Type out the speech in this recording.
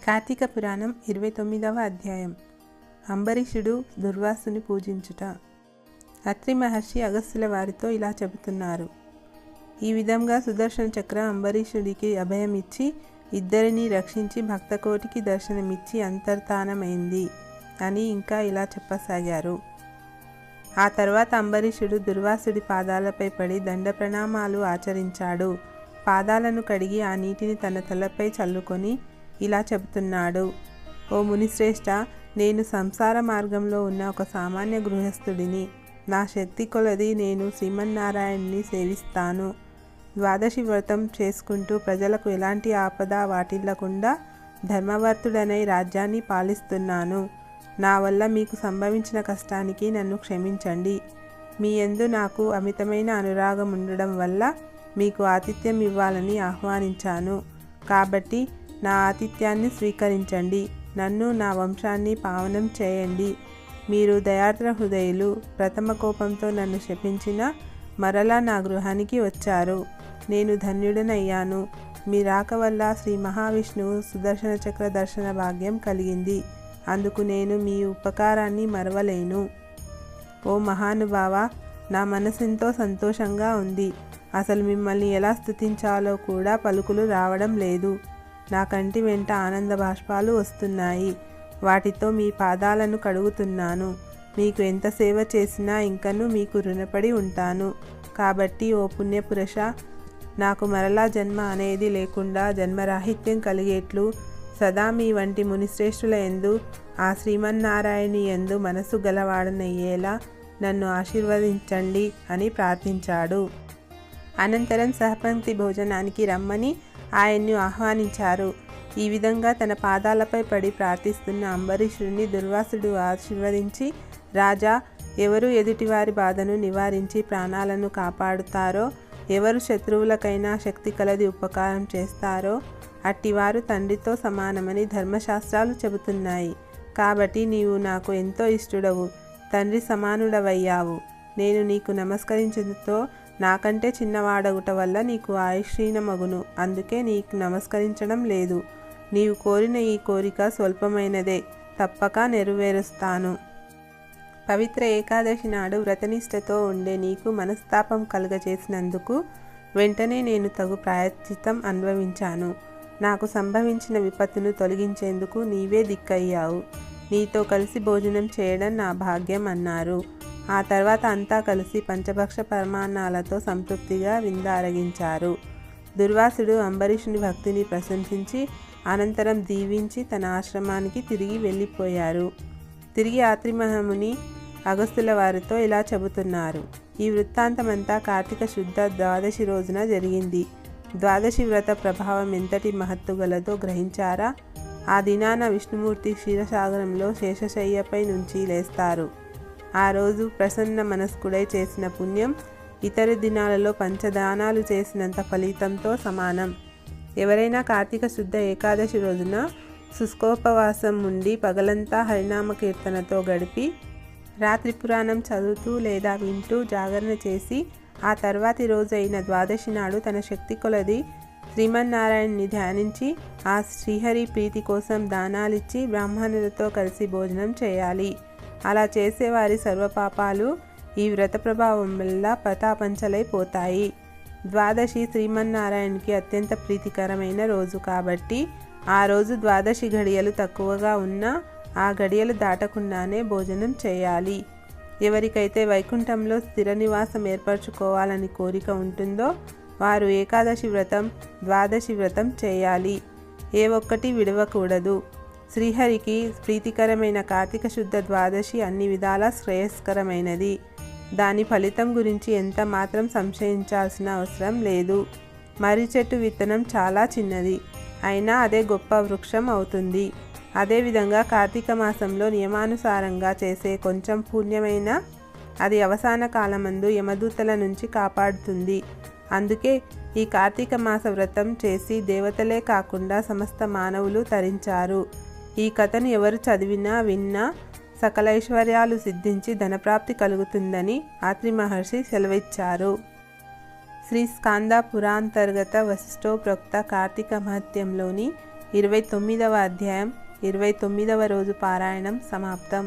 కార్తీక పురాణం 29వ అధ్యాయం. అంబరీషుడు దుర్వాసుని పూజించుట. అత్రి మహర్షి అగస్త్యుల వారితో ఇలా చెబుతున్నారు. ఈ విధంగా సుదర్శన చక్రం అంబరీషుడికి అభయమిచ్చి ఇద్దరిని రక్షించి భక్తకోటికి దర్శనమిచ్చి అంతర్ధానమైంది అని ఇంకా ఇలా చెప్పసాగారు. ఆ తర్వాత అంబరీషుడు దుర్వాసుడి పాదాలపై పడి దండ ప్రణామాలు ఆచరించాడు. పాదాలను కడిగి ఆ నీటిని తన తలపై చల్లుకొని ఇలా చెబుతున్నాడు. ఓ మునిశ్రేష్ఠ, నేను సంసార మార్గంలో ఉన్న ఒక సామాన్య గృహస్థుడిని. నా శక్తి కొలది నేను శ్రీమన్నారాయణుని సేవిస్తాను. ద్వాదశి వ్రతం చేసుకుంటూ ప్రజలకు ఎలాంటి ఆపద వాటిల్లకుండా ధర్మవర్తుడనై రాజ్యాన్ని పాలిస్తున్నాను. నా వల్ల మీకు సంభవించిన కష్టానికి నన్ను క్షమించండి. మీ యందు నాకు అమితమైన అనురాగం ఉండడం వల్ల మీకు ఆతిథ్యం ఇవ్వాలని ఆహ్వానించాను. కాబట్టి నా ఆతిథ్యాన్ని స్వీకరించండి. నన్ను నా వంశాన్ని పావనం చేయండి. మీరు దయార్ద్ర హృదయులు. ప్రథమ కోపంతో నన్ను శపించిన మరలా నా గృహానికి వచ్చారు. నేను ధన్యుడనయ్యాను. మీ రాక వల్ల శ్రీ మహావిష్ణువు సుదర్శన చక్ర దర్శన భాగ్యం కలిగింది. అందుకు నేను మీ ఉపకారాన్ని మరవలేను. ఓ మహానుభావ, నా మనసెంతో సంతోషంగా ఉంది. అసలు మిమ్మల్ని ఎలా స్తుతించాలో కూడా పలుకులు రావడం లేదు. నా కంటి వెంట ఆనంద బాష్పాలు వస్తున్నాయి. వాటితో మీ పాదాలను కడుగుతున్నాను. మీకు ఎంత సేవ చేసినా ఇంకనూ మీకు రుణపడి ఉంటాను. కాబట్టి ఓ పుణ్యపురుష, నాకు మరలా జన్మ అనేది లేకుండా జన్మరాహిత్యం కలిగేట్లు సదా మీ వంటి మునిశ్రేష్ఠుల యందు ఆ శ్రీమన్నారాయణి యందు మనసు గలవాడనయ్యేలా నన్ను ఆశీర్వదించండి అని ప్రార్థించాడు. అనంతరం సహపంక్తి భోజనానికి రమ్మని ఆయన్ను ఆహ్వానించారు. ఈ విధంగా తన పాదాలపై పడి ప్రార్థిస్తున్న అంబరీషుడిని దుర్వాసుడు ఆశీర్వదించి, రాజా, ఎవరు ఎదుటివారి బాధను నివారించి ప్రాణాలను కాపాడుతారో, ఎవరు శత్రువులకైనా శక్తి కలది ఉపకారం చేస్తారో అట్టివారు తండ్రితో సమానమని ధర్మశాస్త్రాలు చెబుతున్నాయి. కాబట్టి నీవు నాకు ఎంతో ఇష్టుడవు, తండ్రి సమానుడవయ్యావు. నేను నీకు నమస్కరించడంతో నాకంటే చిన్నవాడగుట వల్ల నీకు ఆయుష్హీనమగును. అందుకే నీకు నమస్కరించడం లేదు. నీవు కోరిన ఈ కోరిక స్వల్పమైనదే, తప్పక నెరవేరుస్తాను. పవిత్ర ఏకాదశి నాడు వ్రతనిష్టతో ఉండే నీకు మనస్తాపం కలుగజేసినందుకు వెంటనే నేను తగు ప్రాయశ్చిత్తం అనుభవించాను. నాకు సంభవించిన విపత్తును తొలగించేందుకు నీవే దిక్కయ్యావు. నీతో కలిసి భోజనం చేయడం నా భాగ్యం అన్నారు. ఆ తర్వాత అంతా కలిసి పంచభక్ష పరమాన్నాలతో సంతృప్తిగా విందారగించారు. దుర్వాసుడు అంబరీషుని భక్తిని ప్రశంసించి అనంతరం దీవించి తన ఆశ్రమానికి తిరిగి వెళ్ళిపోయారు. తిరిగి ఆత్రి మహాముని అగస్త్యుల వారితో ఇలా చెబుతున్నారు. ఈ వృత్తాంతమంతా కార్తీక శుద్ధ ద్వాదశి రోజున జరిగింది. ద్వాదశి వ్రత ప్రభావం ఎంతటి మహత్తు గలదో గ్రహించారా? ఆ దినాన విష్ణుమూర్తి క్షీరసాగరంలో శేషశయ్యపై నుంచి లేస్తారు. ఆ రోజు ప్రసన్న మనస్కుడై చేసిన పుణ్యం ఇతర దినాలలో పంచదానాలు చేసినంత ఫలితంతో సమానం. ఎవరైనా కార్తీక శుద్ధ ఏకాదశి రోజున శుష్కోపవాసం ఉండి పగలంతా హరినామ కీర్తనతో గడిపి రాత్రి పురాణం చదువుతూ లేదా వింటూ జాగరణ చేసి ఆ తర్వాతి రోజు అయిన ద్వాదశి నాడు తన శక్తి కొలది శ్రీమన్నారాయణ్ణి ధ్యానించి ఆ శ్రీహరి ప్రీతి కోసం దానాలిచ్చి బ్రాహ్మణులతో కలిసి భోజనం చేయాలి. అలా చేసేవారి సర్వపాపాలు ఈ వ్రత ప్రభావం వల్ల పటాపంచలైపోతాయి. ద్వాదశి శ్రీమన్నారాయణకి అత్యంత ప్రీతికరమైన రోజు కాబట్టి ఆ రోజు ద్వాదశి ఘడియలు తక్కువగా ఉన్నా ఆ ఘడియలు దాటకుండానే భోజనం చేయాలి. ఎవరికైతే వైకుంఠంలో స్థిర నివాసం ఏర్పరచుకోవాలని కోరిక ఉంటుందో వారు ఏకాదశి వ్రతం, ద్వాదశి వ్రతం చేయాలి. ఏ ఒక్కటి విడవకూడదు. శ్రీహరికి ప్రీతికరమైన కార్తీక శుద్ధ ద్వాదశి అన్ని విధాలా శ్రేయస్కరమైనది. దాని ఫలితం గురించి ఎంత మాత్రం సంశయించాల్సిన అవసరం లేదు. మర్రి చెట్టు విత్తనం చాలా చిన్నది, అయినా అదే గొప్ప వృక్షం అవుతుంది. అదేవిధంగా కార్తీక మాసంలో నియమానుసారంగా చేసే కొంచెం పుణ్యమైన అది అవసాన కాలమందు యమదూతల నుంచి కాపాడుతుంది. అందుకే ఈ కార్తీక మాస వ్రతం చేసి దేవతలే కాకుండా సమస్త మానవులు తరించారు. ఈ కథను ఎవరు చదివినా విన్నా సకల ఐశ్వర్యాలు సిద్ధించి ధనప్రాప్తి కలుగుతుందని ఆత్రి మహర్షి సెలవిచ్చారు. శ్రీ స్కాంద పురాంతర్గత వశిష్ఠోప్రోక్త కార్తీక మహత్యంలోని 29వ అధ్యాయం 29వ రోజు పారాయణం సమాప్తం.